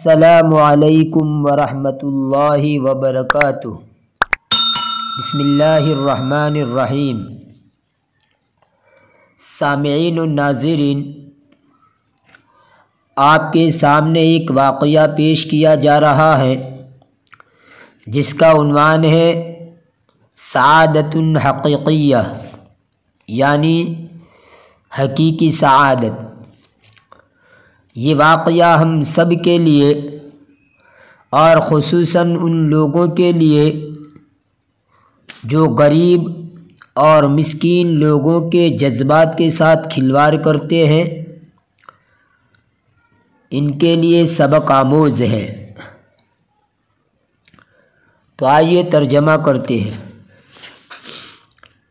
السلام علیکم ورحمۃ اللہ وبرکاتہ۔ بسم اللہ الرحمن الرحیم۔ سامعین و ناظرین، آپ کے سامنے ایک واقعہ پیش کیا جا رہا ہے جس کا عنوان ہے سعادت حقیقیہ، یعنی حقیقی سعادت۔ یہ واقعہ ہم سب کے لیے اور خصوصاً ان لوگوں کے لیے جو غریب اور مسکین لوگوں کے جذبات کے ساتھ کھلواڑ کرتے ہیں، ان کے لیے سبق آموز ہے۔ تو آئیے ترجمہ کرتے ہیں۔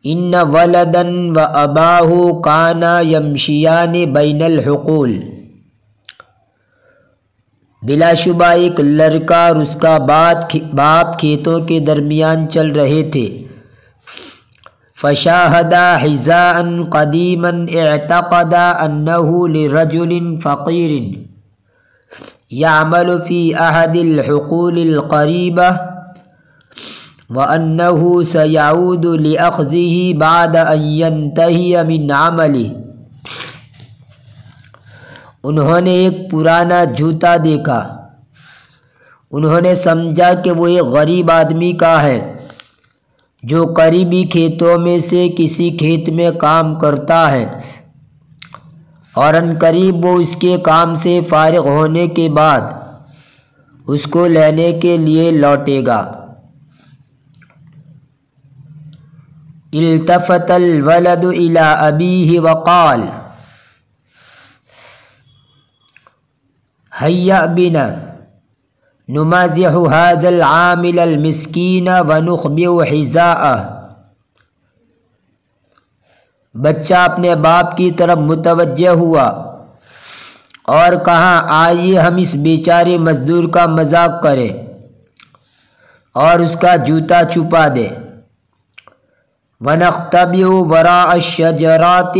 ان ولدا و اباہ کانا یمشیان بین الحقول، بلا شبہ ایک لڑکا اور اس کا باپ کھیتوں کے درمیان چل رہے تھے۔ فشاہدا حذاء قدیما اعتقدا انہ لرجل فقیر یعمل فی احد الحقول القریبہ وانہ سیعود لأخذہ بعد ان ینتہی من عملہ۔ انہوں نے ایک پرانا جوتا دیکھا۔ انہوں نے سمجھا کہ وہ ایک غریب آدمی کا ہے جو قریبی کھیتوں میں سے کسی کھیت میں کام کرتا ہے، اور عنقریب وہ اس کے کام سے فارغ ہونے کے بعد اس کو لینے کے لیے لوٹے گا۔ التفت الولد الی ابیہ وقال هيا بنا نمازح هذا العامل المسكين ونخبئ حذاءه۔ بچہ اپنے باپ کی طرف متوجہ ہوا اور کہا، آئیے ہم اس بیچارے مزدور کا مذاق کریں اور اس کا جوتا چھپا دیں۔ ونختبئ وراء الشجرات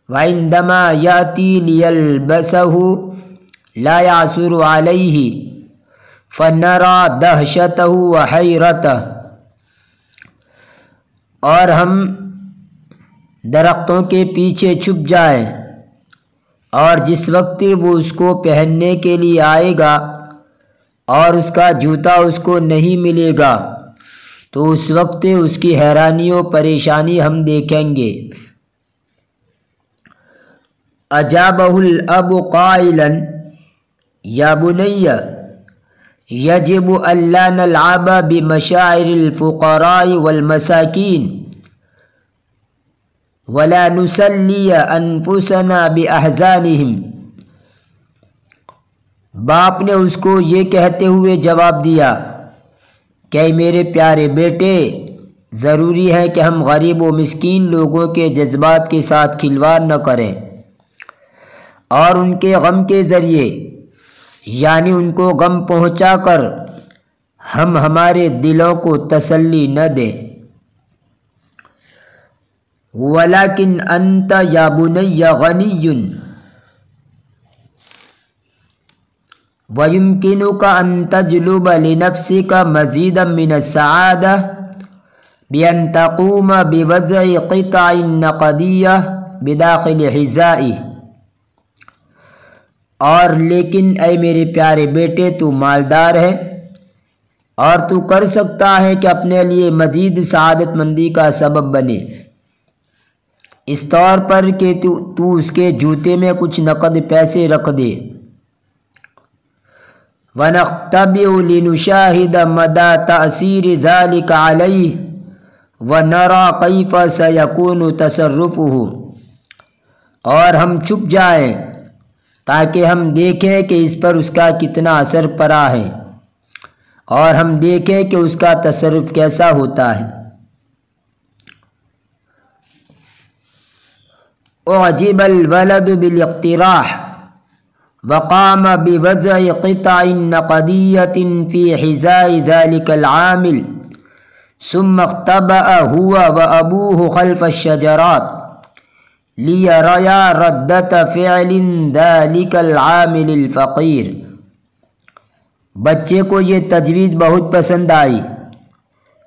وعندما یاتی لیلبسہ لا یعثر علیہ فنرى دہشتہ وحیرتہ۔ اور ہم درختوں کے پیچھے چھپ جائیں، اور جس وقت وہ اس کو پہننے کے لیے آئے گا اور اس کا جوتا اس کو نہیں ملے گا تو اس وقت اس کی حیرانی و پریشانی ہم دیکھیں گے۔ اجابہ الاب قائلا یا بنی یجب الا نلعب بمشاعر الفقراء والمساکین ولا نسلی انفسنا باحزانہم۔ باپ نے اس کو یہ کہتے ہوئے جواب دیا کہ اے میرے پیارے بیٹے، ضروری ہے کہ ہم غریب و مسکین لوگوں کے جذبات کے ساتھ کھلواڑ نہ کریں اور ان کے غم کے ذریعے، یعنی ان کو غم پہنچا کر ہم ہمارے دلوں کو تسلی نہ دیں۔ ولیکن انت یا بنی غنی ویمکنک ان تجلب لنفسک مزیدا من السعادہ بان تقوم بوضع قطع نقدیہ بداخل حذائہ۔ اور لیکن اے میرے پیارے بیٹے، تو مالدار ہے اور تو کر سکتا ہے کہ اپنے لیے مزید سعادت مندی کا سبب بنے، اس طور پر کہ تو اس کے جوتے میں کچھ نقد پیسے رکھ دے۔ وَنَخْتَبِئُ لِنُشَاهِدَ مَدَى تَأْثِيرِ ذَلِكَ عَلَيْهِ وَنَرَى كَيْفَ سَيَكُونُ تَصَرُّفُهُ۔ اور ہم چھپ جائیں تاکہ ہم دیکھیں کہ اس پر اس کا کتنا اثر پڑا ہے، اور ہم دیکھیں کہ اس کا تصرف کیسا ہوتا ہے۔ اعجب الولد بالاقتراح وقام بوضع قطع نقدیۃ فی حذاء ذلك العامل ثم اختبأ هو وابوه خلف الشجرات لِيَرَيَا رَدَّةَ فِعْلٍ ذَلِكَ الْعَامِلِ الْفَقِيرِ۔ بچے کو یہ تجویز بہت پسند آئی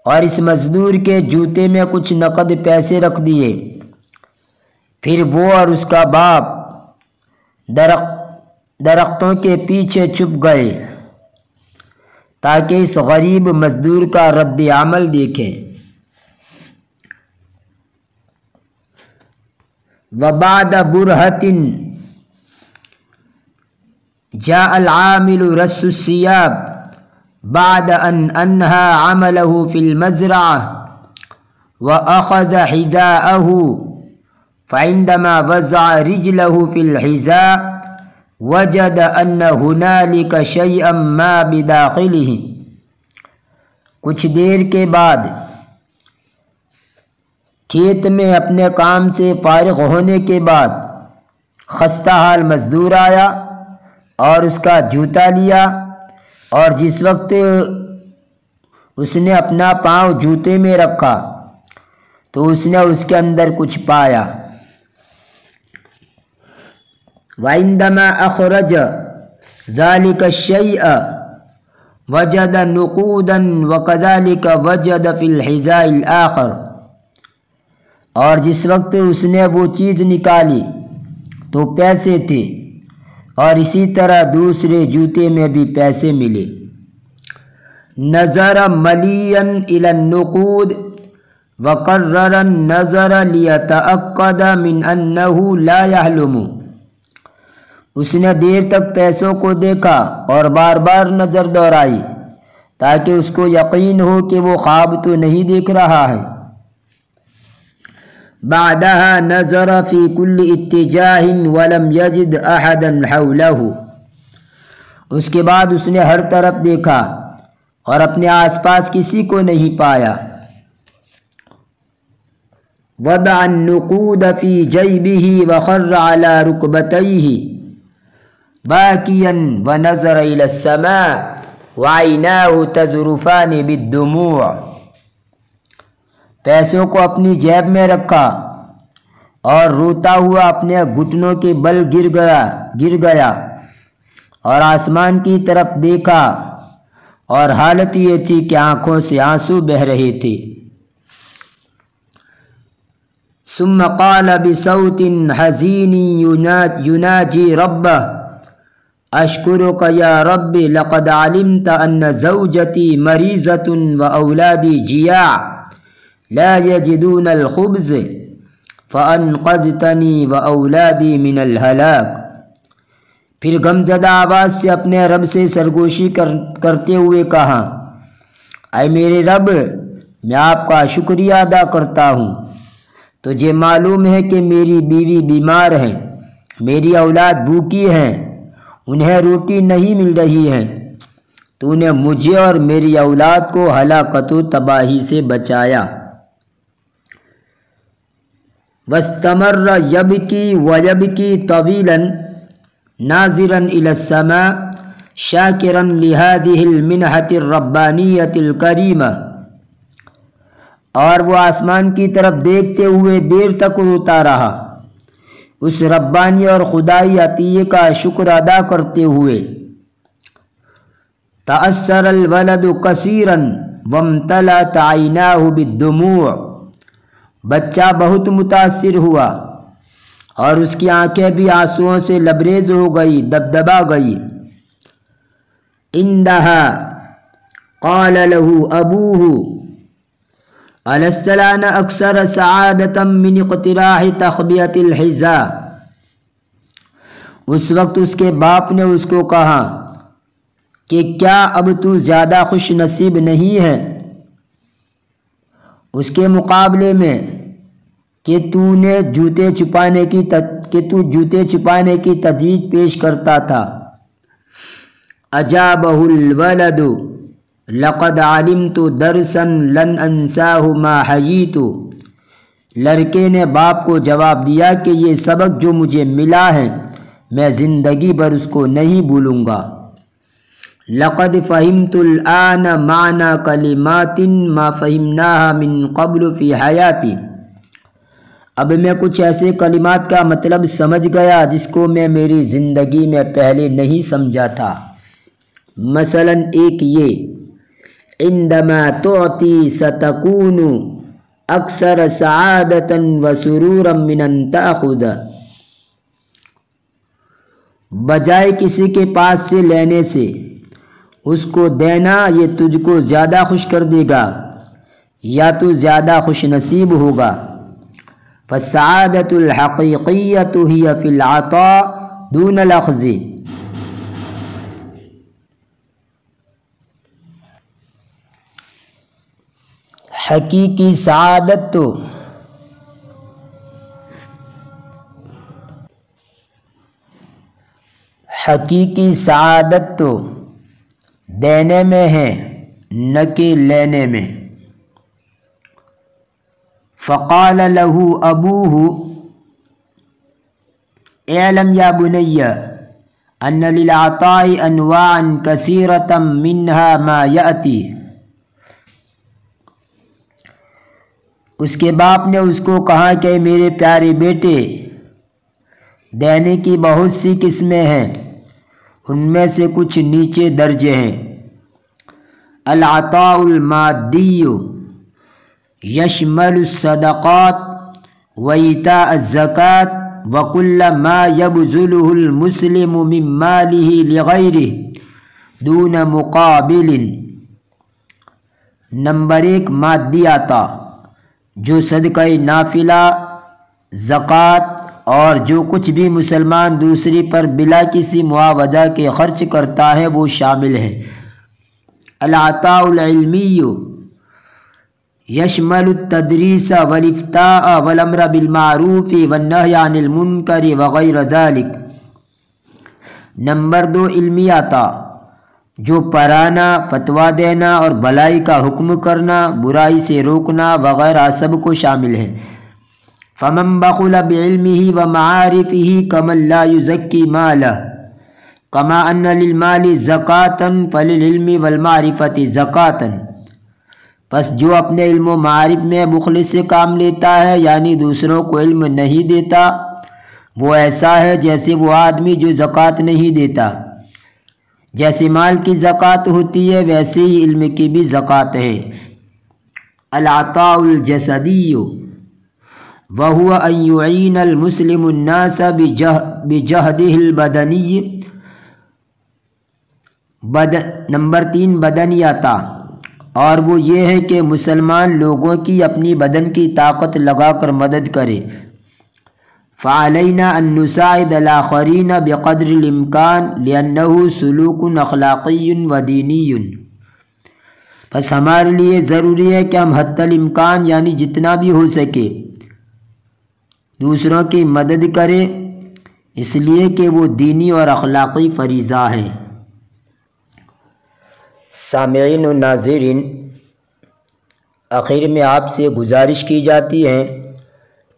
اور اس مزدور کے جوتے میں کچھ نقد پیسے رکھ دیے۔ پھر وہ اور اس کا باپ درختوں کے پیچھے چھپ گئے تاکہ اس غریب مزدور کا رد عمل دیکھیں۔ وبعد برهة جاء العامل رص الثياب بعد أن أنهى عمله في المزرعة وأخذ حذاءه، فعندما وضع رجله في الحذاء وجد أن هنالك شيئا ما بداخله۔ کچھ دیر کے بعد کھیت میں اپنے کام سے فارغ ہونے کے بعد خستہ حال مزدور آیا اور اس کا جوتا لیا، اور جس وقت اس نے اپنا پاؤں جوتے میں رکھا تو اس نے اس کے اندر کچھ پایا۔ وَعِندَمَا أَخْرَجَ ذَلِكَ الشَّيْءَ وَجَدَ نُقُودًا وَكَذَلِكَ وَجَدَ فِي الْحِذَاءِ الْآخَرِ۔ اور جس وقت اس نے وہ چیز نکالی تو پیسے تھے، اور اسی طرح دوسرے جوتے میں بھی پیسے ملے۔ نظر مليا إلى النقود وقرر النظر ليتأكد من أنه لا يحلم۔ اس نے دیر تک پیسوں کو دیکھا اور بار بار نظر دوڑائی تاکہ اس کو یقین ہو کہ وہ خواب تو نہیں دیکھ رہا ہے۔ بعدها نظر في كل اتجاه ولم يجد احدا حوله۔ اس کے بعد اس نے ہر طرف دیکھا اور اپنے آس پاس کسی کو نہیں پایا۔ وضع النقود في جيبه وخر على ركبتيه باكيا ونظر الى السماء وعيناه تذرفان بالدموع۔ پیسوں کو اپنی جیب میں رکھا اور روتا ہوا اپنے گھٹنوں کے بل گر گیا اور آسمان کی طرف دیکھا، اور حالت یہ تھی کہ آنکھوں سے آنسو بہہ رہے تھے۔ ثم قال بصوت حزين يناجي ربه اشكرك يا رب لقد علمت ان زوجتي مريضة واولادي جياع لا يجدون الخبز فانقذتني واولادي من الهلاك۔ پھر غمزدہ آواز سے اپنے رب سے سرگوشی کرتے ہوئے کہا، اے میرے رب، میں آپ کا شکریہ ادا کرتا ہوں۔ تجھے معلوم ہے کہ میری بیوی بیمار ہے، میری اولاد بھوکی ہیں، انہیں روٹی نہیں مل رہی ہے۔ تو نے مجھے اور میری اولاد کو ہلاکت و تباہی سے بچایا۔ واستمر يبكي ويبكي طويلا ناظرا إلى السماء شاكرا لهذه المنحة الربانية الكريمة۔ اور وہ آسمان کی طرف دیکھتے ہوئے دیر تک روتا رہا، اس ربانی اور خدائی عطیے کا شکر ادا کرتے ہوئے۔ تأثر الولد كثيرا وامتلأت عيناه بالدموع۔ بچہ بہت متاثر ہوا اور اس کی آنکھیں بھی آنسوؤں سے لبریز ہو گئی، دبدبا گئی۔ عندها قال له أبوه ألست الآن أكثر سعادة من اقتراح تخبية الحذاء۔ اس وقت اس کے باپ نے اس کو کہا کہ کیا اب تو زیادہ خوش نصیب نہیں ہے اس کے مقابلے میں کہ تو جوتے چھپانے کی تجویز پیش کرتا تھا۔ اجابہ الولد لقد علمت درسا لن انساه ما حییت۔ لڑکے نے باپ کو جواب دیا کہ یہ سبق جو مجھے ملا ہے میں زندگی بھر اس کو نہیں بھولوں گا۔ لقد فهمت الآن معنى كلمات ما فهمناها من قبل في حياتي۔ اب میں کچھ ایسے کلمات کا مطلب سمجھ گیا جس کو میں میری زندگی میں پہلے نہیں سمجھا تھا۔ مثلا ایک یہ عندما تعطی ستکون اکثر سعادتا وسرورا من ان تأخذ، بجائے کسی کے پاس سے لینے سے اس کو دینا یہ تجھ کو زیادہ خوش کر دے گا یا تو زیادہ خوش نصیب ہوگا۔ فالسعادة الحقیقیة هي في العطاء دون الأخذ، حقیقی سعادت تو دینے میں ہے نہ کہ لینے میں۔ فقال له ابوه اعلم یا بنی ان للعطاء انواعا کثیرة منها ما یأتی، اس کے باپ نے اس کو کہا کہ میرے پیارے بیٹے، دینے کی بہت سی قسمیں ہیں، ان میں سے کچھ نیچے درجے ہیں۔ العطاء المادی یشمل الصدقات وایتاء الزکوٰۃ وکل ما یبذلہ المسلم من مالہ لغیرہ دون مقابل۔ نمبر 1 مادی عطا، جو صدقہ نافلہ، زکوٰۃ اور جو کچھ بھی مسلمان دوسری پر بلا کسی معاوضہ کے خرچ کرتا ہے وہ شامل ہے۔ العطاء العلمی یشمل التدریس والافتاء والامر بالمعروف والنہی عن المنکر وغیر ذلک۔ نمبر 2 علمی عطا، جو پڑھانا، فتویٰ دینا اور بھلائی کا حکم کرنا، برائی سے روکنا وغیرہ سب کو شامل ہے۔ فمن بخل بعلمه ومعارفه كمن لا يزكي ماله كما ان للمال زکاة فللعلم والمعرفة زکاة، پس جو اپنے علم و معارف میں بخل سے کام لیتا ہے یعنی دوسروں کو علم نہیں دیتا، وہ ایسا ہے جیسے وہ آدمی جو زکوٰۃ نہیں دیتا۔ جیسے مال کی زکوٰۃ ہوتی ہے ویسے ہی علم کی بھی زکوٰۃ ہے۔ العطاء الجسدی وهو ان يعين المسلم الناس بجهده البدنی۔ نمبر 3 بدنی عطا، اور وہ یہ ہے کہ مسلمان لوگوں کی اپنی بدن کی طاقت لگا کر مدد کرے۔ فعلينا ان نساعد الاخرين بقدر الامکان لانه سلوک اخلاقی ودینی، پس ہمارے لیے ضروری ہے کہ ہم حتی الامکان یعنی جتنا بھی ہو سکے دوسروں کی مدد کریں، اس لیے کہ وہ دینی اور اخلاقی فریضہ ہیں۔ سامعین و ناظرین، آخر میں آپ سے گزارش کی جاتی ہے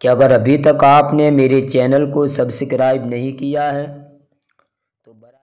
کہ اگر ابھی تک آپ نے میرے چینل کو سبسکرائب نہیں کیا ہے